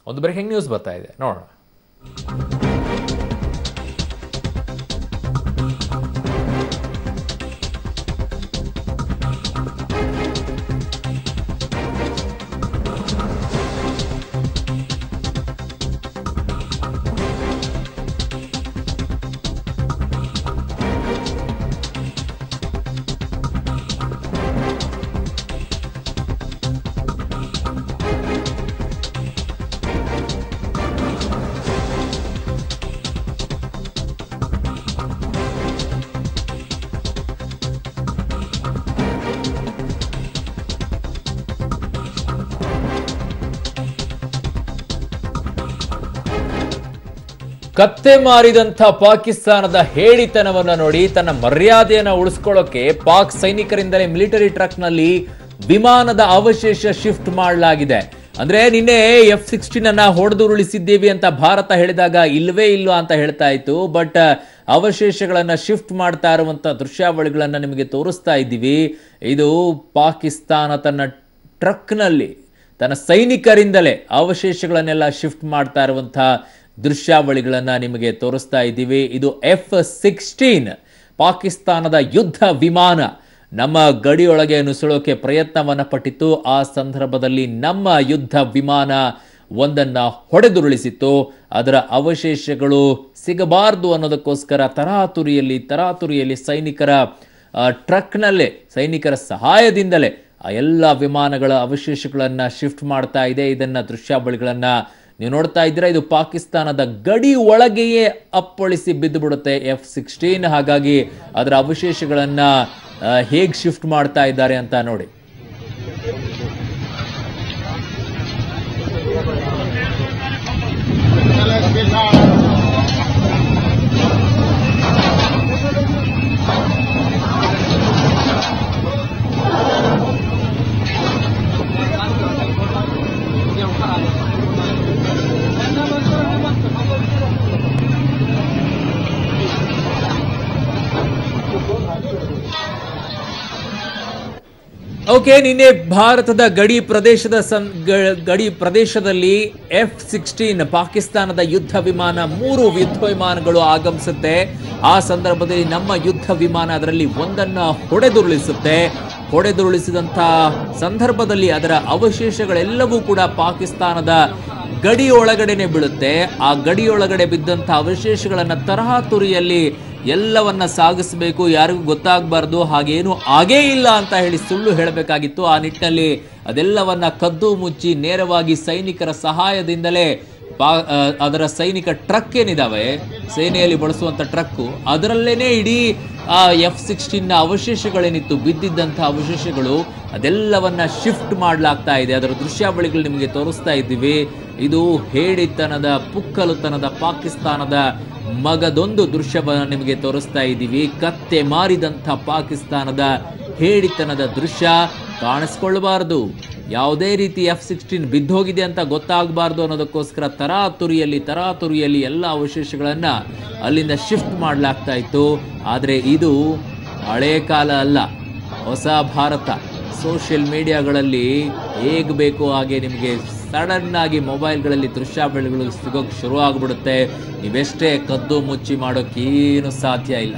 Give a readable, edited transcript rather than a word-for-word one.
ಒಂದು breaking news ಬರ್ತಾ ಇದೆ, ನೋಡೋಣ. ಕತ್ತೆ ಮಾರಿದಂಥ ಪಾಕಿಸ್ತಾನದ ಹೇಡಿತನವನ್ನ ನೋಡಿ ತನ್ನ ಮರ್ಯಾದೆಯನ್ನ ಉಳಿಸ್ಕೊಳ್ಳೋಕೆ ಪಾಕ್ ಸೈನಿಕರಿಂದಲೇ ಮಿಲಿಟರಿ ಟ್ರಕ್ನಲ್ಲಿ ವಿಮಾನದ ಅವಶೇಷ ಶಿಫ್ಟ್ ಮಾಡಲಾಗಿದೆ. ಅಂದ್ರೆ ನಿನ್ನೆ F-16 ಅನ್ನ ಹೊಡೆದುರುಳಿಸಿದ್ದೀವಿ ಅಂತ ಭಾರತ ಹೇಳಿದಾಗ ಇಲ್ವೇ ಇಲ್ಲ ಅಂತ ಹೇಳ್ತಾ ಇತ್ತು. ಬಟ್ ಅವಶೇಷಗಳನ್ನ ಶಿಫ್ಟ್ ಮಾಡ್ತಾ ಇರುವಂತ ದೃಶ್ಯಾವಳಿಗಳನ್ನ ನಿಮಗೆ ತೋರಿಸ್ತಾ ಇದ್ದೀವಿ. ಇದು ಪಾಕಿಸ್ತಾನ ತನ್ನ ಟ್ರಕ್ನಲ್ಲಿ ತನ್ನ ಸೈನಿಕರಿಂದಲೇ ಅವಶೇಷಗಳನ್ನೆಲ್ಲ ಶಿಫ್ಟ್ ಮಾಡ್ತಾ ಇರುವಂತಹ ದೃಶ್ಯಾವಳಿಗಳನ್ನ ನಿಮಗೆ ತೋರಿಸ್ತಾ ಇದ್ದೀವಿ. ಇದು F-16 ಪಾಕಿಸ್ತಾನದ ಯುದ್ಧ ವಿಮಾನ ನಮ್ಮ ಗಡಿಯೊಳಗೆ ನುಸುಳೋಕೆ ಪ್ರಯತ್ನವನ್ನ ಪಟ್ಟಿತ್ತು. ಆ ಸಂದರ್ಭದಲ್ಲಿ ನಮ್ಮ ಯುದ್ಧ ವಿಮಾನ ಒಂದನ್ನ ಹೊಡೆದುರುಳಿಸಿತ್ತು. ಅದರ ಅವಶೇಷಗಳು ಸಿಗಬಾರದು ಅನ್ನೋದಕ್ಕೋಸ್ಕರ ತರಾತುರಿಯಲ್ಲಿ ಸೈನಿಕರ ಟ್ರಕ್ನಲ್ಲೇ ಸೈನಿಕರ ಸಹಾಯದಿಂದಲೇ ಆ ಎಲ್ಲ ವಿಮಾನಗಳ ಅವಶೇಷಗಳನ್ನ ಶಿಫ್ಟ್ ಮಾಡ್ತಾ ಇದೆ. ಇದನ್ನ ದೃಶ್ಯಾವಳಿಗಳನ್ನ ನೀವು ನೋಡ್ತಾ ಇದ್ದೀರಾ. ಇದು ಪಾಕಿಸ್ತಾನದ ಗಡಿ ಒಳಗೆಯೇ ಅಪ್ಪಳಿಸಿ ಬಿದ್ದು ಬಿಡುತ್ತೆ F-16. ಹಾಗಾಗಿ ಅದರ ಅವಶೇಷಗಳನ್ನ ಹೇಗೆ ಶಿಫ್ಟ್ ಮಾಡ್ತಾ ಇದ್ದಾರೆ ಅಂತ ನೋಡಿ. ಓಕೆ, ನಿನ್ನೆ ಭಾರತದ ಗಡಿ ಪ್ರದೇಶದಲ್ಲಿ F-16 ಪಾಕಿಸ್ತಾನದ ಯುದ್ಧ ವಿಮಾನ 3 ಯುದ್ಧ ವಿಮಾನಗಳು ಆಗಮಿಸುತ್ತೆ. ಆ ಸಂದರ್ಭದಲ್ಲಿ ನಮ್ಮ ಯುದ್ಧ ವಿಮಾನ ಅದರಲ್ಲಿ ಒಂದನ್ನ ಹೊಡೆದುರುಳಿಸಿದಂತ ಸಂದರ್ಭದಲ್ಲಿ ಅದರ ಅವಶೇಷಗಳೆಲ್ಲವೂ ಕೂಡ ಪಾಕಿಸ್ತಾನದ ಗಡಿಯೊಳಗಡೆನೆ ಬೀಳುತ್ತೆ. ಆ ಗಡಿಯೊಳಗಡೆ ಬಿದ್ದಂತ ಅವಶೇಷಗಳನ್ನ ತರಹತುರಿಯಲ್ಲಿ ಎಲ್ಲವನ್ನ ಸಾಗಿಸಬೇಕು, ಯಾರಿಗೂ ಗೊತ್ತಾಗಬಾರ್ದು, ಹಾಗೇನು ಆಗೇ ಇಲ್ಲ ಅಂತ ಹೇಳಿ ಸುಳ್ಳು ಹೇಳಬೇಕಾಗಿತ್ತು. ಆ ನಿಟ್ಟಿನಲ್ಲಿ ಅದೆಲ್ಲವನ್ನ ಕದ್ದು ಮುಚ್ಚಿ ನೇರವಾಗಿ ಸೈನಿಕರ ಸಹಾಯದಿಂದಲೇ ಅದರ ಸೈನಿಕ ಟ್ರಕ್ ಏನಿದಾವೆ, ಸೇನೆಯಲ್ಲಿ ಬಳಸುವಂತ ಟ್ರಕ್ಕು, ಅದರಲ್ಲೇನೆ ಇಡೀ F-16 ಅವಶೇಷಗಳೇನಿತ್ತು, ಬಿದ್ದಿದ್ದಂಥ ಅವಶೇಷಗಳು, ಅದೆಲ್ಲವನ್ನ ಶಿಫ್ಟ್ ಮಾಡಲಾಗ್ತಾ ಇದೆ. ಅದರ ದೃಶ್ಯಾವಳಿಗಳು ನಿಮಗೆ ತೋರಿಸ್ತಾ ಇದ್ದೀವಿ. ಇದು ಹೇಡಿತನದ ಪುಕ್ಕಲುತನದ ಪಾಕಿಸ್ತಾನದ ಮಗದೊಂದು ದೃಶ್ಯವನ್ನು ನಿಮಗೆ ತೋರಿಸ್ತಾ ಇದ್ದೀವಿ. ಕತ್ತೆ ಮಾರಿದಂಥ ಪಾಕಿಸ್ತಾನದ ಹೇಡಿತನದ ದೃಶ್ಯ ಕಾಣಿಸ್ಕೊಳ್ಬಾರ್ದು. ಯಾವುದೇ ರೀತಿ F-16 ಬಿದ್ದೋಗಿದೆ ಅಂತ ಗೊತ್ತಾಗಬಾರ್ದು ಅನ್ನೋದಕ್ಕೋಸ್ಕರ ತರಾತುರಿಯಲ್ಲಿ ಎಲ್ಲ ಅವಶೇಷಗಳನ್ನ ಅಲ್ಲಿಂದ ಶಿಫ್ಟ್ ಮಾಡಲಾಗ್ತಾ ಇತ್ತು. ಆದರೆ ಇದು ಹಳೆ ಕಾಲ ಅಲ್ಲ, ಹೊಸ ಭಾರತ. ಸೋಷಿಯಲ್ ಮೀಡಿಯಾಗಳಲ್ಲಿ ಹೇಗೆ ಬೇಕೋ ಹಾಗೆ ನಿಮಗೆ ಸಡನ್ ಆಗಿ ಮೊಬೈಲ್ಗಳಲ್ಲಿ ದೃಶ್ಯಾವಳಿಗಳು ಸಿಗೋಕ್ಕೆ ಶುರು ಆಗ್ಬಿಡುತ್ತೆ. ನೀವೆಷ್ಟೇ ಕದ್ದು ಮುಚ್ಚಿ ಮಾಡೋಕ್ಕೇನು ಸಾಧ್ಯ ಇಲ್ಲ.